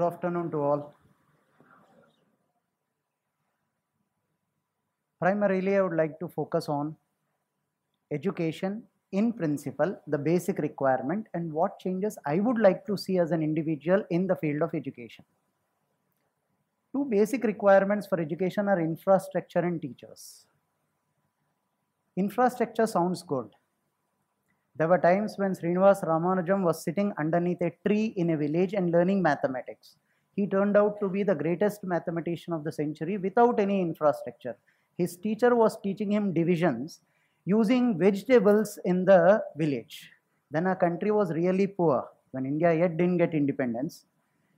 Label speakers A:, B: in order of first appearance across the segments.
A: Good afternoon to all. Primarily, I would like to focus on education in principle, the basic requirement, and what changes I would like to see as an individual in the field of education. Two basic requirements for education are infrastructure and teachers. Infrastructure sounds good. There were times when Srinivas Ramanujam was sitting underneath a tree in a village and learning mathematics. He turned out to be the greatest mathematician of the century without any infrastructure. His teacher was teaching him divisions using vegetables in the village. Then our country was really poor. When India yet didn't get independence,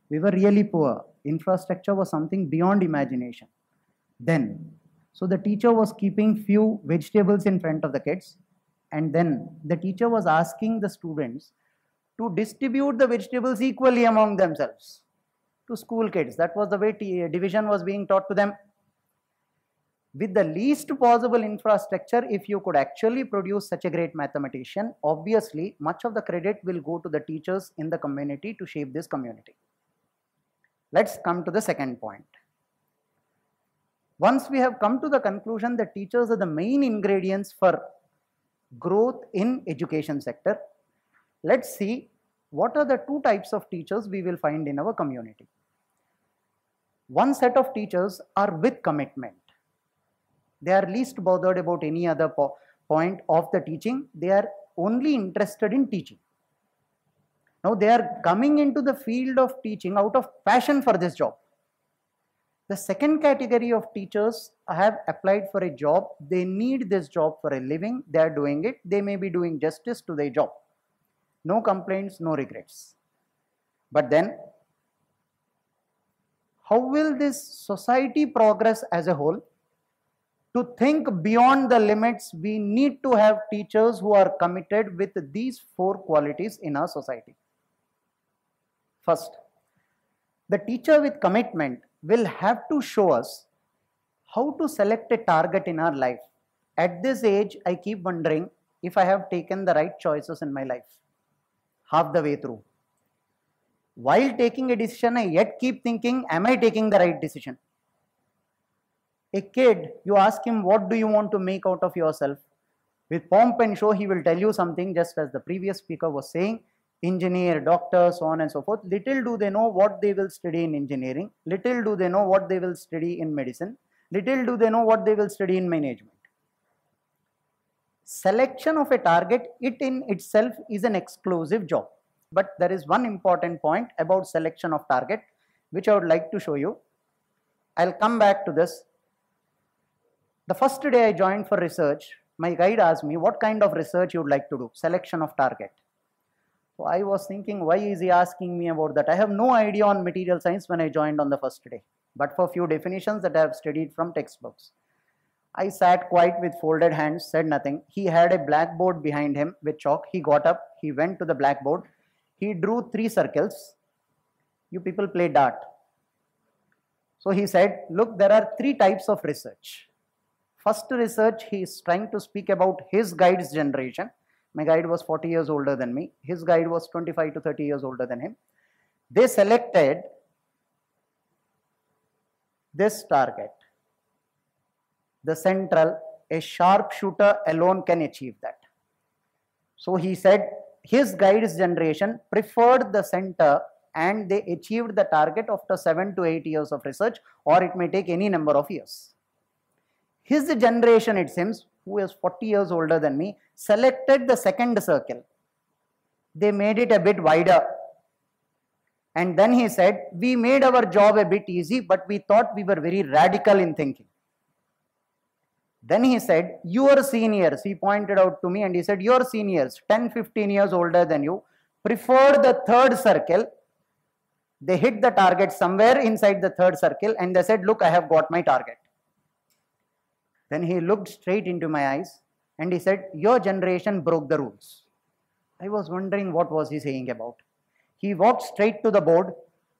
A: we were really poor. Infrastructure was something beyond imagination. Then, so the teacher was keeping few vegetables in front of the kids, and then the teacher was asking the students to distribute the vegetables equally among themselves to school kids. That was the way division was being taught to them. With the least possible infrastructure, if you could actually produce such a great mathematician, obviously much of the credit will go to the teachers in the community to shape this community. Let's come to the second point. Once we have come to the conclusion that teachers are the main ingredients for growth in education sector, let's see what are the two types of teachers we will find in our community. One set of teachers are with commitment. They are least bothered about any other point of the teaching. They are only interested in teaching. Now they are coming into the field of teaching out of passion for this job. The second category of teachers have applied for a job. They need this job for a living. They are doing it. They may be doing justice to their job. No complaints, no regrets. But then, how will this society progress as a whole? To think beyond the limits, we need to have teachers who are committed with these four qualities in our society. First, the teacher with commitment will have to show us how to select a target in our life. At this age, I keep wondering if I have taken the right choices in my life. Half the way through. While taking a decision, I yet keep thinking, am I taking the right decision? A kid, you ask him, what do you want to make out of yourself? With pomp and show, he will tell you something, just as the previous speaker was saying, engineer, doctor, so on and so forth. Little do they know what they will study in engineering. Little do they know what they will study in medicine. Little do they know what they will study in management. Selection of a target, it in itself is an exclusive job. But there is one important point about selection of target, which I would like to show you. I'll come back to this. The first day I joined for research, my guide asked me, what kind of research you would like to do? Selection of target. So I was thinking, why is he asking me about that? I have no idea on material science when I joined on the first day, but for few definitions that I have studied from textbooks. I sat quiet with folded hands, said nothing. He had a blackboard behind him with chalk. He got up, he went to the blackboard. He drew 3 circles. You people play dart. So he said, look, there are 3 types of research. First research, he is trying to speak about his guide's generation. My guide was 40 years older than me. His guide was 25 to 30 years older than him. They selected this target. The central, a sharpshooter alone can achieve that. So he said his guide's generation preferred the center and they achieved the target after 7 to 8 years of research, or it may take any number of years. His generation, it seems, who is 40 years older than me, selected the second circle. They made it a bit wider. And then he said, we made our job a bit easy, but we thought we were very radical in thinking. Then he said, your seniors, he pointed out to me and he said, your seniors, 10, 15 years older than you, preferred the third circle. They hit the target somewhere inside the third circle and they said, look, I have got my target. Then he looked straight into my eyes and he said, your generation broke the rules. I was wondering what was he saying about. He walked straight to the board,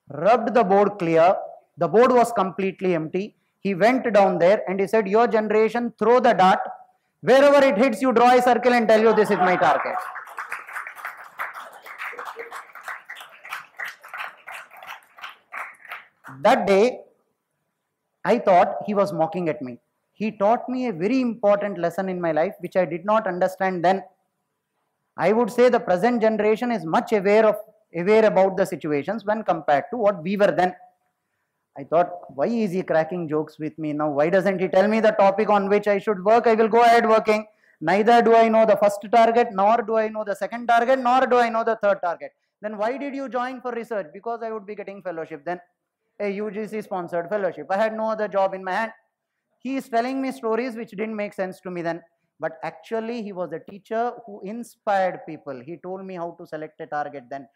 A: rubbed the board clear. The board was completely empty. He went down there and he said, your generation, throw the dart. Wherever it hits, you draw a circle and tell you this is my target. That day, I thought he was mocking at me. He taught me a very important lesson in my life, which I did not understand then. I would say the present generation is much aware about the situations when compared to what we were then. I thought, why is he cracking jokes with me now? Why doesn't he tell me the topic on which I should work? I will go ahead working. Neither do I know the first target, nor do I know the second target, nor do I know the third target. Then why did you join for research? Because I would be getting fellowship then, a UGC sponsored fellowship. I had no other job in my hand. He is telling me stories which didn't make sense to me then. But actually, he was a teacher who inspired people. He told me how to select a target then.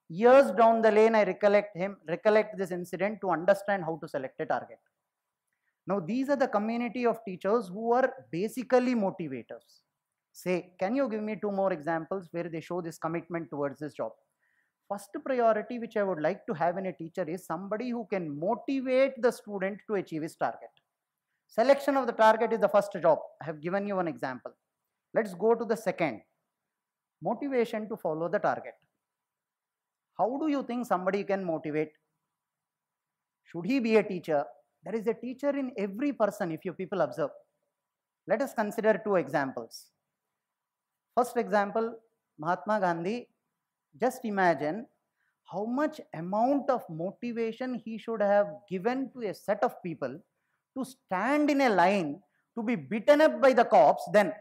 A: Years down the lane, I recollect this incident to understand how to select a target. Now, these are the community of teachers who are basically motivators. Say, can you give me 2 more examples where they show this commitment towards this job? First priority which I would like to have in a teacher is somebody who can motivate the student to achieve his target. Selection of the target is the first job. I have given you one example. Let's go to the second. Motivation to follow the target. How do you think somebody can motivate? Should he be a teacher? There is a teacher in every person if you people observe. Let us consider 2 examples. First example, Mahatma Gandhi. Just imagine how much amount of motivation he should have given to a set of people to stand in a line to be beaten up by the cops. Then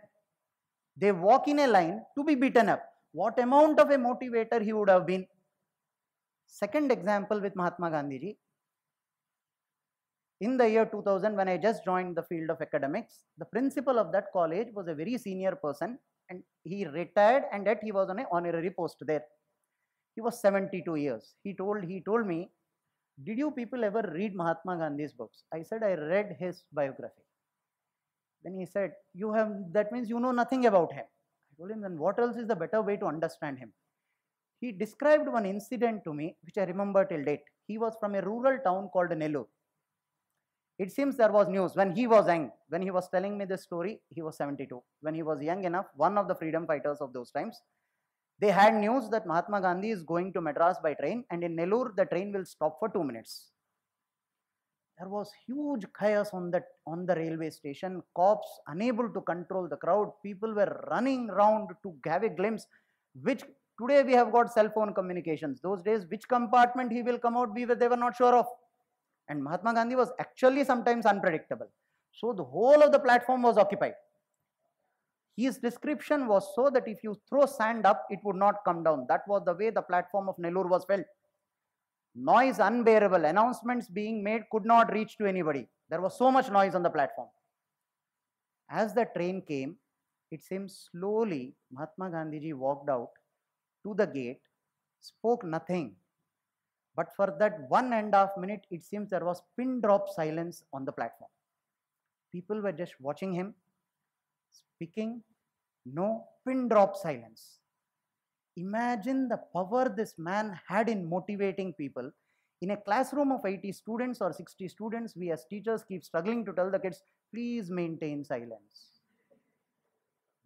A: they walk in a line to be beaten up. What amount of a motivator he would have been? Second example with Mahatma Gandhi ji. In the year 2000, when I just joined the field of academics, the principal of that college was a very senior person and he retired, and yet he was on an honorary post there. He was 72 years. He told me, did you people ever read Mahatma Gandhi's books? I said, I read his biography. Then he said, that means you know nothing about him. I told him, then what else is the better way to understand him? He described one incident to me, which I remember till date. He was from a rural town called Nellore. It seems there was news when he was young. When he was telling me this story, he was 72. When he was young enough, one of the freedom fighters of those times, they had news that Mahatma Gandhi is going to Madras by train, and in Nellore, the train will stop for 2 minutes. There was huge chaos on the railway station. Cops unable to control the crowd. People were running around to have a glimpse, which today we have got cell phone communications. Those days, which compartment he will come out, they were not sure of. And Mahatma Gandhi was actually sometimes unpredictable. So the whole of the platform was occupied. His description was so that if you throw sand up, it would not come down. That was the way the platform of Nellore was felt. Noise unbearable. Announcements being made could not reach to anybody. There was so much noise on the platform. As the train came, it seems slowly Mahatma Gandhi ji walked out to the gate, spoke nothing. But for that 1.5 minutes, it seems there was pin drop silence on the platform. People were just watching him, speaking, no, pin drop silence. Imagine the power this man had in motivating people. In a classroom of 80 students or 60 students, we as teachers keep struggling to tell the kids, please maintain silence.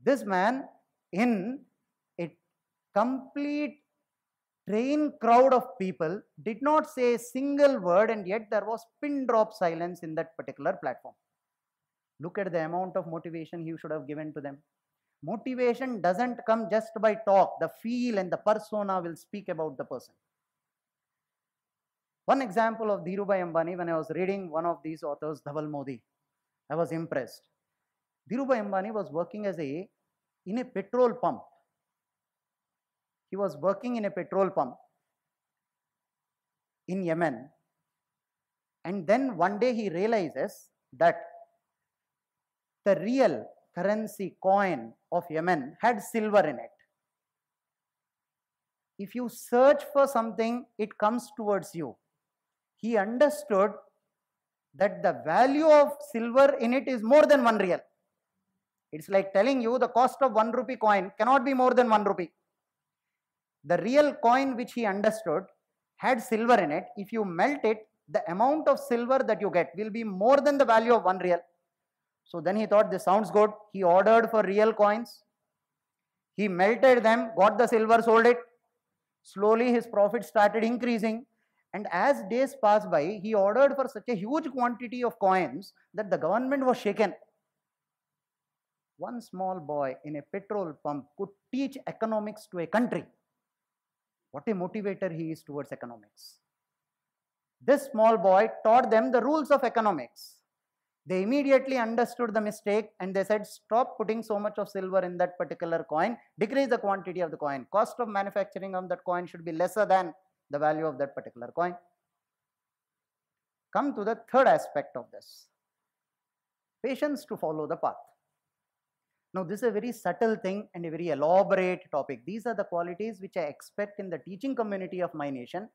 A: This man, in a complete train crowd of people, did not say a single word, and yet there was pin drop silence in that particular platform. Look at the amount of motivation he should have given to them. Motivation doesn't come just by talk. The feel and the persona will speak about the person. One example of Dhirubhai Ambani, when I was reading one of these authors, Dhaval Modi, I was impressed. Dhirubhai Ambani was working in a petrol pump. He was working in a petrol pump in Yemen. And then one day he realizes that the real currency coin of Yemen had silver in it. If you search for something, it comes towards you. He understood that the value of silver in it is more than 1 real. It's like telling you the cost of 1 rupee coin cannot be more than 1 rupee. The real coin which he understood had silver in it. If you melt it, the amount of silver that you get will be more than the value of 1 real. So then he thought, this sounds good. He ordered for real coins. He melted them, got the silver, sold it. Slowly his profit started increasing. And as days passed by, he ordered for such a huge quantity of coins that the government was shaken. One small boy in a petrol pump could teach economics to a country. What a motivator he is towards economics. This small boy taught them the rules of economics. They immediately understood the mistake and they said, stop putting so much of silver in that particular coin, decrease the quantity of the coin. Cost of manufacturing of that coin should be lesser than the value of that particular coin. Come to the third aspect of this. Patience to follow the path. Now, this is a very subtle thing and a very elaborate topic. These are the qualities which I expect in the teaching community of my nation,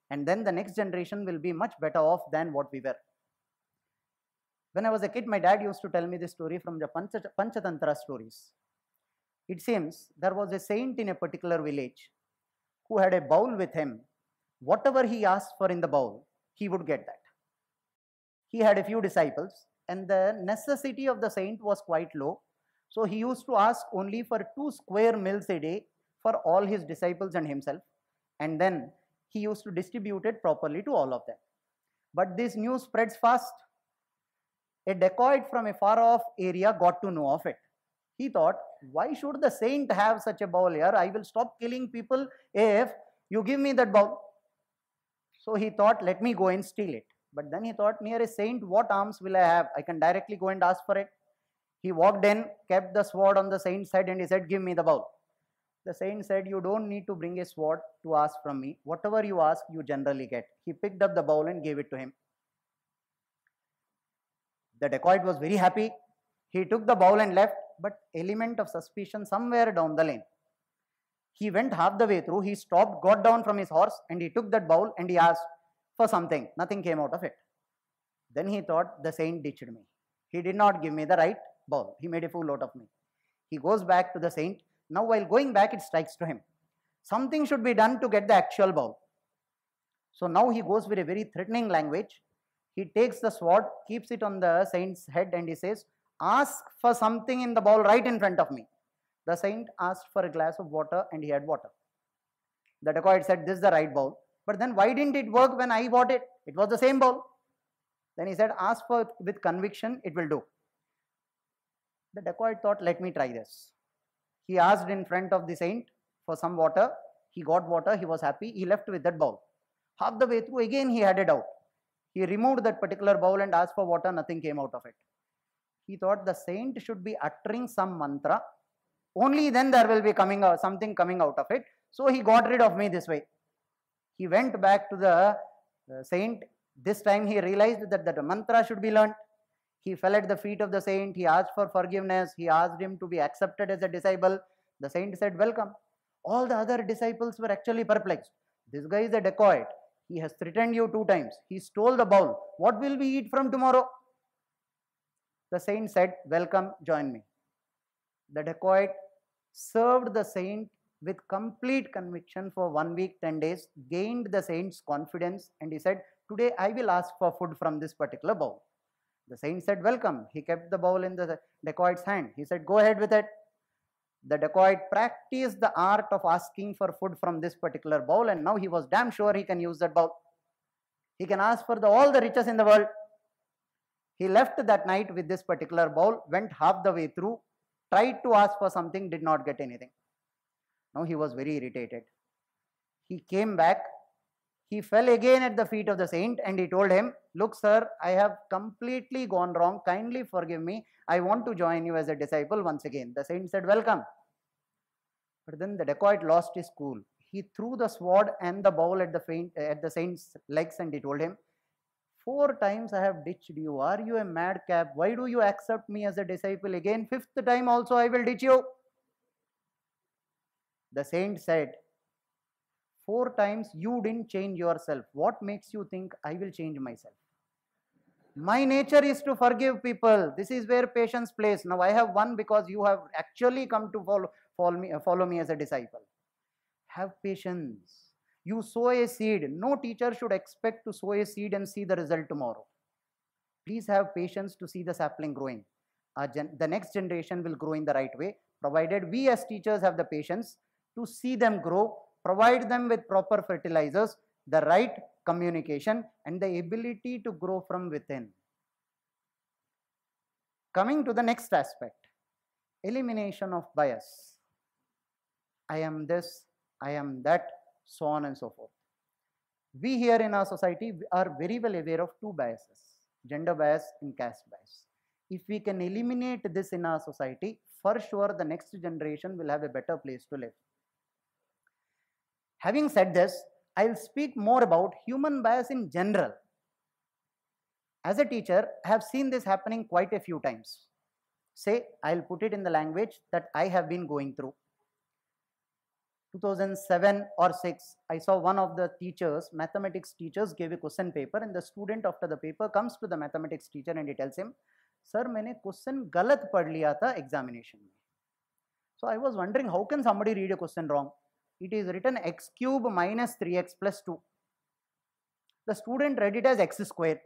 A: and then the next generation will be much better off than what we were. When I was a kid, my dad used to tell me this story from the Panchatantra stories. It seems there was a saint in a particular village who had a bowl with him. Whatever he asked for in the bowl, he would get that. He had a few disciples, and the necessity of the saint was quite low. So he used to ask only for 2 square meals a day for all his disciples and himself, and then he used to distribute it properly to all of them. But this news spreads fast. A dacoit from a far off area got to know of it. He thought, why should the saint have such a bowl here? I will stop killing people if you give me that bowl. So he thought, let me go and steal it. But then he thought, near a saint, what arms will I have? I can directly go and ask for it. He walked in, kept the sword on the saint's head, and he said, give me the bowl. The saint said, you don't need to bring a sword to ask from me. Whatever you ask, you generally get. He picked up the bowl and gave it to him. The dacoit was very happy. He took the bowl and left, but element of suspicion somewhere down the lane. He went half the way through, he stopped, got down from his horse, and he took that bowl and he asked for something. Nothing came out of it. Then he thought, the saint ditched me. He did not give me the right bowl. He made a fool out of me. He goes back to the saint. Now while going back, it strikes to him. Something should be done to get the actual bowl. So now he goes with a very threatening language. He takes the sword, keeps it on the saint's head, and he says, ask for something in the bowl right in front of me. The saint asked for a glass of water and he had water. The dacoit said, this is the right bowl. But then why didn't it work when I bought it? It was the same bowl. Then he said, ask for it with conviction, it will do. The dacoit thought, let me try this. He asked in front of the saint for some water. He got water, he was happy, he left with that bowl. Half the way through, again he had a doubt. He removed that particular bowl and asked for water, nothing came out of it. He thought the saint should be uttering some mantra, only then there will be something coming out of it. So he got rid of me this way. He went back to the saint. This time he realized that the mantra should be learnt. He fell at the feet of the saint. He asked for forgiveness. He asked him to be accepted as a disciple. The saint said, welcome. All the other disciples were actually perplexed. This guy is a dacoit. He has threatened you 2 times. He stole the bowl. What will we eat from tomorrow? The saint said, welcome, join me. The dacoit served the saint with complete conviction for 1 week, 10 days, gained the saint's confidence, and he said, today I will ask for food from this particular bowl. The saint said, welcome. He kept the bowl in the dacoit's hand. He said, go ahead with it. The dacoit practiced the art of asking for food from this particular bowl, and now he was damn sure he can use that bowl. He can ask for all the riches in the world. He left that night with this particular bowl, went half the way through, tried to ask for something, did not get anything. Now he was very irritated. He came back. He fell again at the feet of the saint and he told him, look sir, I have completely gone wrong. Kindly forgive me. I want to join you as a disciple once again. The saint said, welcome. But then the dacoit lost his cool. He threw the sword and the bowl at the saint's legs and he told him, 4 times I have ditched you. Are you a madcap? Why do you accept me as a disciple again? 5th time also I will ditch you. The saint said, 4 times you didn't change yourself. What makes you think I will change myself? My nature is to forgive people. This is where patience plays. Now I have won because you have actually come to follow me as a disciple. Have patience. You sow a seed. No teacher should expect to sow a seed and see the result tomorrow. Please have patience to see the sapling growing. The next generation will grow in the right way, provided we as teachers have the patience to see them grow, provide them with proper fertilizers, the right communication, and the ability to grow from within. Coming to the next aspect, elimination of bias. I am this, I am that, so on and so forth. We here in our society are very well aware of two biases, gender bias and caste bias. If we can eliminate this in our society, for sure the next generation will have a better place to live. Having said this, I'll speak more about human bias in general. As a teacher, I have seen this happening quite a few times. Say, I'll put it in the language that I have been going through. 2007 or 6, I saw one of the teachers, mathematics teachers, gave a question paper, and the student after the paper comes to the mathematics teacher and he tells him, "Sir, मैंने question गलत पढ़ लिया था examination में." So I was wondering, how can somebody read a question wrong? It is written x cube minus 3x plus 2. The student read it as x square.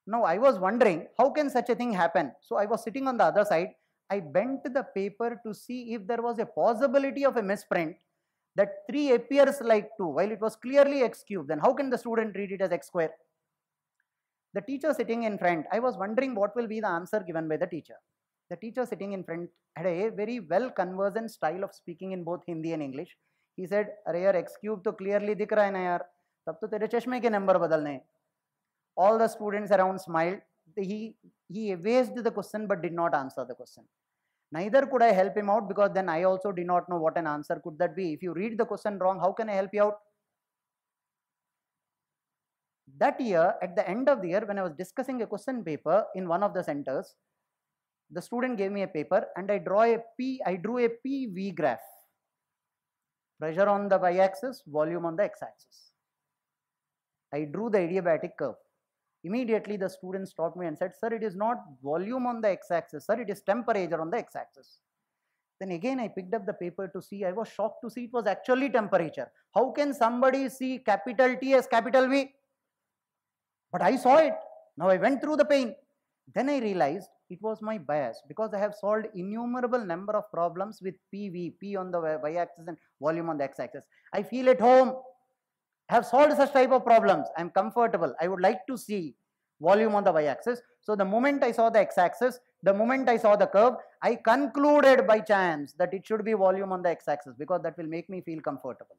A: Now I was wondering, how can such a thing happen? So I was sitting on the other side. I bent the paper to see if there was a possibility of a misprint that 3 appears like 2 while it was clearly x cube. Then how can the student read it as x square? The teacher sitting in front, I was wondering what will be the answer given by the teacher. The teacher sitting in front had a very well conversant style of speaking in both Hindi and English. He said, "अरे यार x cube तो clearly दिख रहा है ना यार, तब तो तेरे चश्मे के नंबर बदलने हैं." All the students around smiled. He evased the question but did not answer the question. Neither could I help him out because then I also did not know what an answer could that be. If you read the question wrong, how can I help you out? That year, at the end of the year, when I was discussing a question paper in one of the centers, the student gave me a paper and I drew a PV graph. Pressure on the y-axis, volume on the x-axis. I drew the adiabatic curve. Immediately the student stopped me and said, "Sir, it is not volume on the x-axis, sir, it is temperature on the x-axis." Then again I picked up the paper to see. I was shocked to see it was actually temperature. How can somebody see capital T as capital V? But I saw it. Now I went through the pain. Then I realized it was my bias because I have solved innumerable number of problems with PV, P on the y-axis and volume on the x-axis. I feel at home. I have solved such type of problems. I am comfortable. I would like to see volume on the y-axis. So the moment I saw the x-axis, the moment I saw the curve, I concluded by chance that it should be volume on the x-axis because that will make me feel comfortable.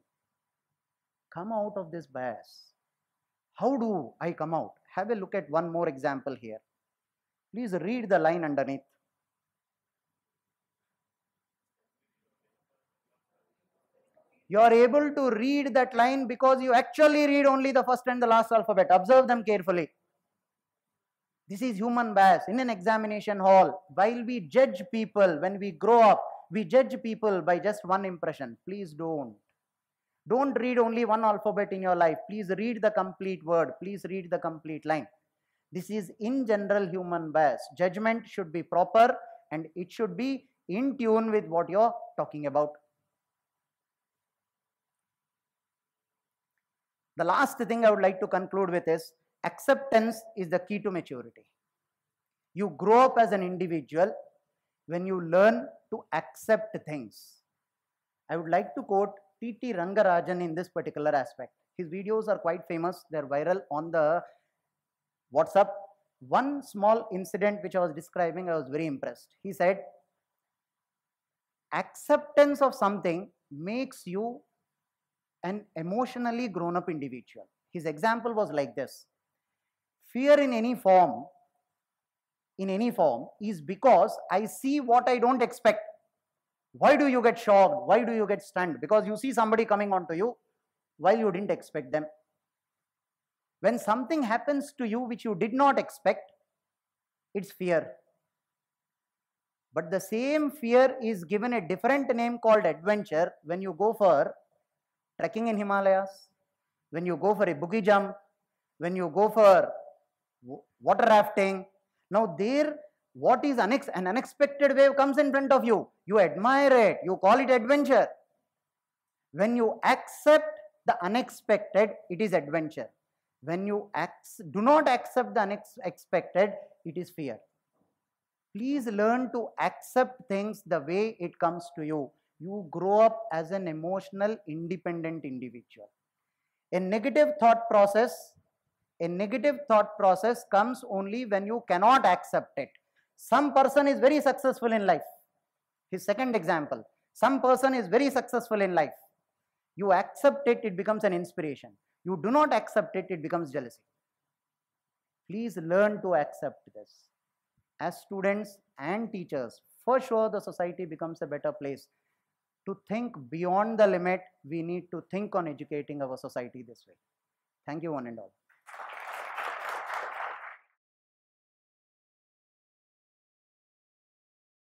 A: Come out of this bias. How do I come out? Have a look at one more example here. Please read the line underneath. You are able to read that line because you actually read only the first and the last alphabet. Observe them carefully. This is human bias. In an examination hall, while we judge people, when we grow up, we judge people by just one impression. Please don't. Don't read only one alphabet in your life. Please read the complete word. Please read the complete line. This is in general human bias. Judgment should be proper and it should be in tune with what you're talking about. The last thing I would like to conclude with is acceptance is the key to maturity. You grow up as an individual when you learn to accept things. I would like to quote T.T. Rangarajan in this particular aspect. His videos are quite famous. They're viral on the WhatsApp. One small incident which I was describing, I was very impressed. He said, acceptance of something makes you an emotionally grown-up individual. His example was like this. Fear in any form is because I see what I don't expect. Why do you get shocked? Why do you get stunned? Because you see somebody coming onto you while you didn't expect them. When something happens to you which you did not expect, it's fear. But the same fear is given a different name called adventure when you go for trekking in Himalayas, when you go for a boogie jump, when you go for water rafting. Now there, what is an unexpected wave comes in front of you. You admire it. You call it adventure. When you accept the unexpected, it is adventure. When you do not accept the unexpected, it is fear. Please learn to accept things the way it comes to you. You grow up as an emotional, independent individual. A negative thought process comes only when you cannot accept it. Some person is very successful in life. His second example, some person is very successful in life. You accept it, it becomes an inspiration. You do not accept it, it becomes jealousy. Please learn to accept this. As students and teachers, for sure the society becomes a better place. To think beyond the limit, we need to think on educating our society this way. Thank you, one and all.